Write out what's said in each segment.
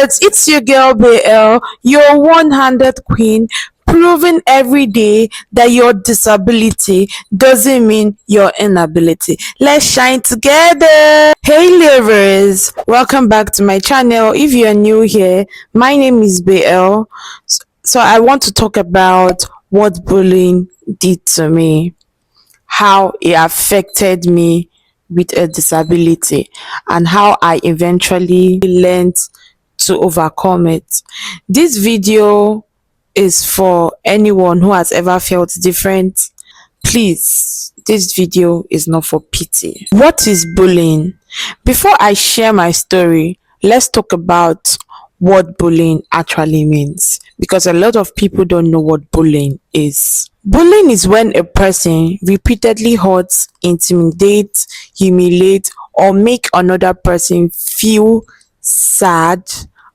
Because it's your girl BL, your one-handed queen, proving every day that your disability doesn't mean your inability. Let's shine together. Hey lovers, welcome back to my channel. If you're new here, my name is BL. So I want to talk about what bullying did to me, how it affected me with a disability, and how I eventually learned to overcome it. This video is for anyone who has ever felt different. Please, this video is not for pity. What is bullying? Before I share my story, let's talk about what bullying actually means, because a lot of people don't know what bullying is. Bullying is when a person repeatedly hurts, intimidates, humiliates, or make another person feel sad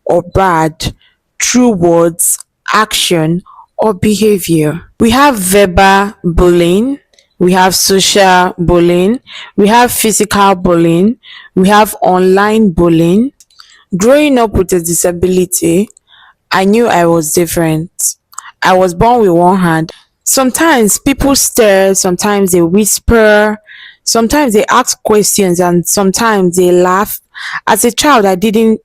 or bad through words, action, or behavior. We have verbal bullying, we have social bullying, we have physical bullying, we have online bullying. Growing up with a disability, I knew I was different. I was born with one hand. Sometimes people stare, sometimes they whisper, sometimes they ask questions, and sometimes they laugh. As a child, I didn't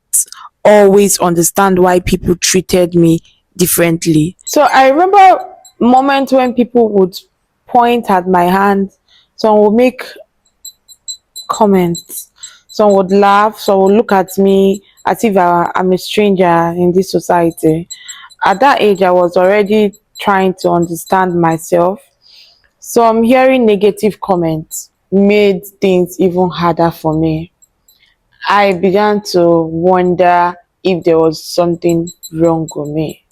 always understand why people treated me differently. So I remember moments when people would point at my hand, some would make comments, some would laugh, some would look at me as if I'm a stranger in this society. At that age, I was already trying to understand myself. So I'm hearing negative comments made things even harder for me. I began to wonder if there was something wrong with me.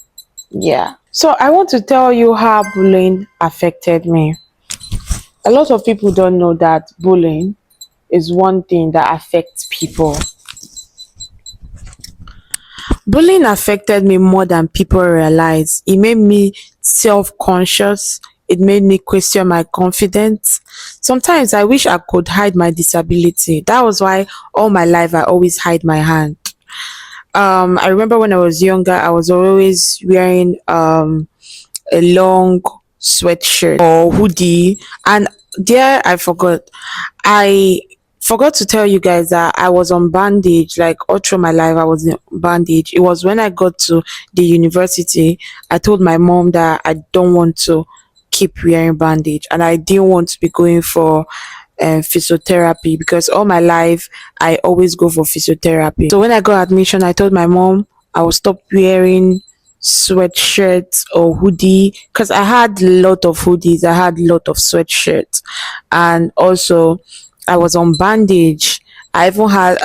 Yeah. So I want to tell you how bullying affected me. A lot of people don't know that bullying is one thing that affects people. Bullying affected me more than people realize. It made me self-conscious. It made me question my confidence. Sometimes I wish I could hide my disability. That was why all my life I always hide my hand. I remember when I was younger, I was always wearing a long sweatshirt or hoodie, and there I forgot to tell you guys that I was on bandage. Like all through my life I was in bandage. It was when I got to the university, I told my mom that I don't want to keep wearing bandage, and I didn't want to be going for physiotherapy, because all my life I always go for physiotherapy. So when I got admission, I told my mom I will stop wearing sweatshirts or hoodie, because I had a lot of hoodies, I had a lot of sweatshirts, and also I was on bandage. I even had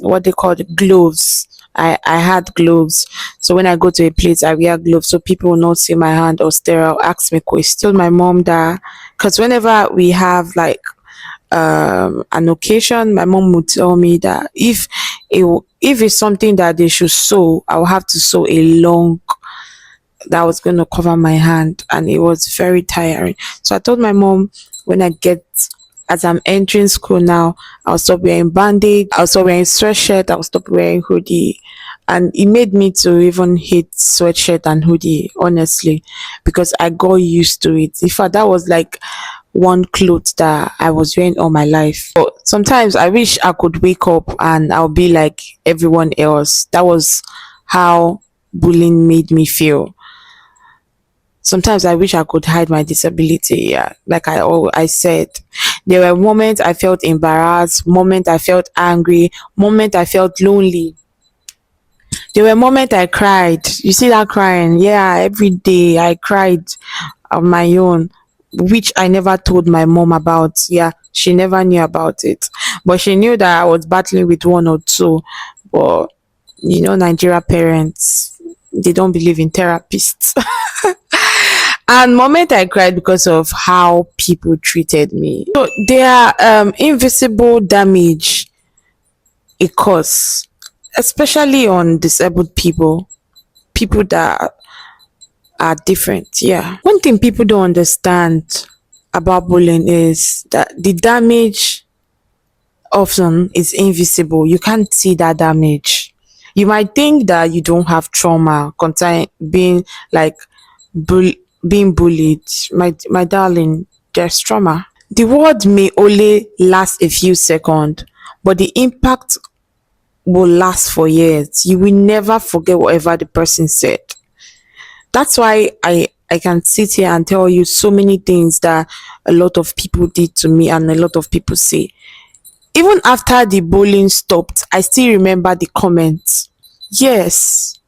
what they call the gloves. I had gloves. So when I go to a place, I wear gloves so people will not see my hand or stare or ask me questions. I told my mom that, because whenever we have like an occasion, my mom would tell me that if it's something that they should sew, I will have to sew a long that was going to cover my hand, and it was very tiring. So I told my mom, when I get, as I'm entering school now, I'll stop wearing bandage, I'll stop wearing sweatshirt, I'll stop wearing hoodie. And it made me to even hate sweatshirt and hoodie, honestly, because I got used to it. In fact, that was like one cloth that I was wearing all my life. But sometimes I wish I could wake up and I'll be like everyone else. That was how bullying made me feel. Sometimes I wish I could hide my disability. Yeah, like I said, there were moments I felt embarrassed, moments I felt angry, moments I felt lonely. There were moments I cried. You see that crying? Yeah, every day I cried on my own, which I never told my mom about. Yeah, she never knew about it, but she knew that I was battling with one or two. But you know, Nigeria parents, they don't believe in therapists. And moment I cried because of how people treated me. So there are invisible damage it causes, especially on disabled people, people that are different. Yeah. One thing people don't understand about bullying is that the damage often is invisible. You can't see that damage. You might think that you don't have trauma concerning being like bull- being bullied. My darling, there's trauma. The word may only last a few seconds, but the impact will last for years. You will never forget whatever the person said. That's why I can sit here and tell you so many things that a lot of people did to me and a lot of people say. Even after the bullying stopped, I still remember the comments. Yes,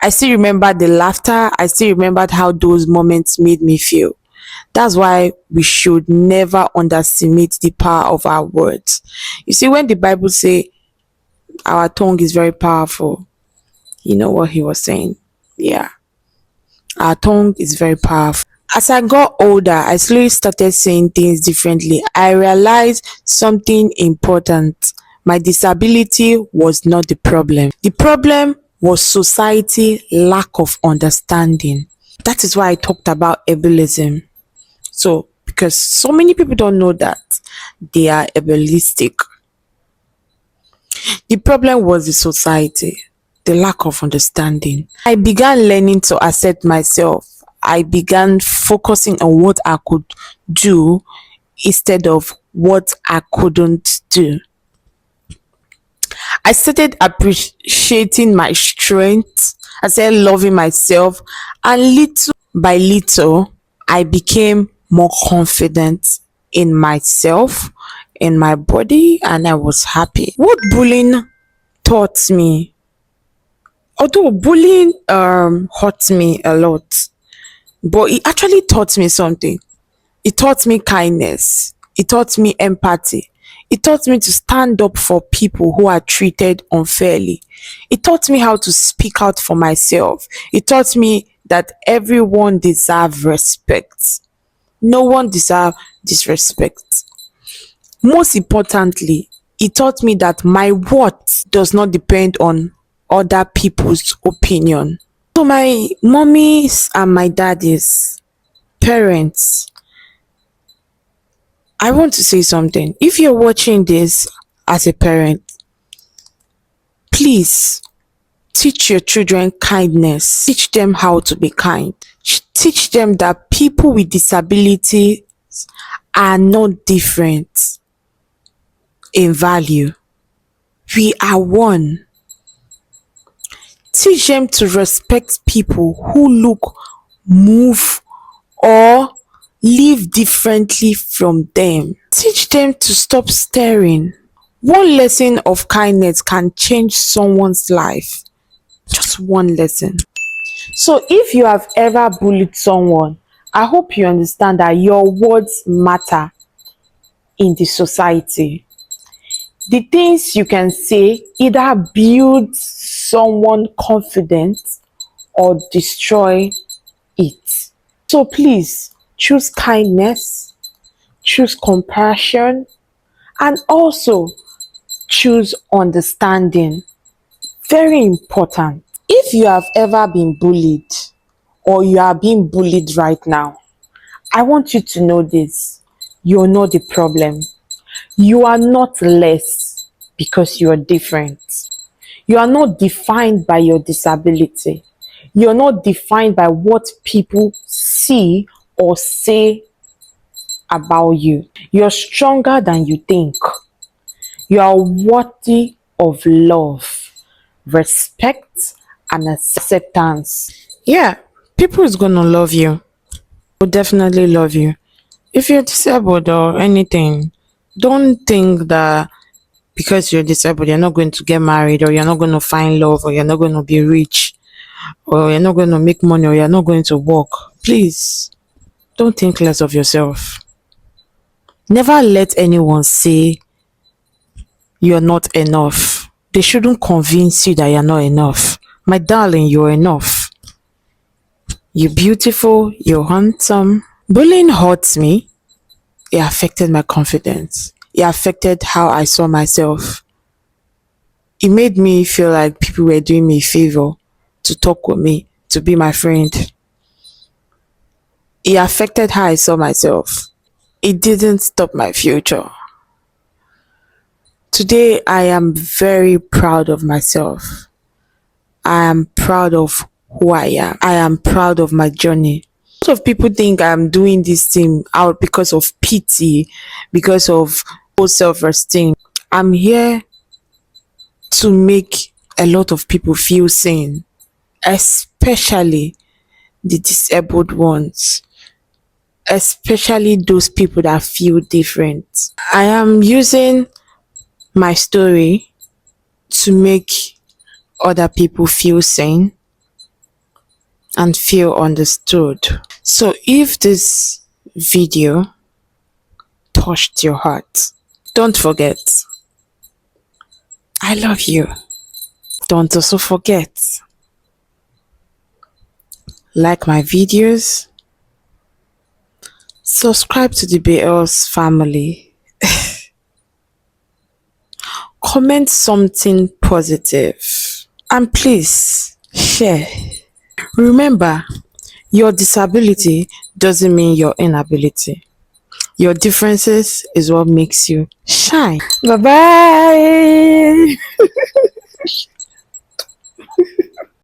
I still remember the laughter. I still remembered how those moments made me feel. That's why we should never underestimate the power of our words. You see, when the Bible say our tongue is very powerful, you know what he was saying. Yeah, our tongue is very powerful. As I got older, I slowly started saying things differently. I realized something important. My disability was not the problem. The problem was society lack of understanding. That is why I talked about ableism. So, because so many people don't know that they are ableistic. The problem was the society, the lack of understanding. I began learning to accept myself. I began focusing on what I could do instead of what I couldn't do. I started appreciating my strength. I started loving myself, and little by little, I became more confident in myself, in my body, and I was happy. What bullying taught me, although bullying hurt me a lot, but it actually taught me something. It taught me kindness. It taught me empathy. It taught me to stand up for people who are treated unfairly. It taught me how to speak out for myself. It taught me that everyone deserves respect. No one deserves disrespect. Most importantly, it taught me that my worth does not depend on other people's opinion. So my mommies and my daddies, parents, I want to say something. If you're watching this as a parent, please teach your children kindness. Teach them how to be kind. Teach them that people with disability are not different in value. We are one. Teach them to respect people who look, move, or live differently from them. Teach them to stop staring. One lesson of kindness can change someone's life. Just one lesson. So if you have ever bullied someone, I hope you understand that your words matter in the society. The things you can say either build someone confidence or destroy it. So please choose kindness, choose compassion, and also choose understanding. Very important. If you have ever been bullied or you are being bullied right now, I want you to know this. You're not the problem. You are not less because you are different. You are not defined by your disability. You're not defined by what people see or say about you. You're stronger than you think. You are worthy of love, respect, and acceptance. Yeah, people is gonna love you. Will definitely love you. If you're disabled or anything, don't think that because you're disabled, you're not going to get married, or you're not going to find love, or you're not going to be rich, or you're not going to make money, or you're not going to work. Please, don't think less of yourself. Never let anyone say you're not enough. They shouldn't convince you that you're not enough. My darling, you're enough. You're beautiful, you're handsome. Bullying hurts me. It affected my confidence. It affected how I saw myself. It made me feel like people were doing me a favor to talk with me, to be my friend. It affected how I saw myself. It didn't stop my future. Today, I am very proud of myself. I am proud of who I am. I am proud of my journey. A lot of people think I'm doing this thing out because of pity, because of low self-esteem. I'm here to make a lot of people feel seen, especially the disabled ones, especially those people that feel different. I am using my story to make other people feel seen and feel understood. So if this video touched your heart, don't forget, I love you. Don't also forget, like my videos, subscribe to the BL's family, comment something positive, and please share. Remember, your disability doesn't mean your inability. Your differences is what makes you shine. Bye bye.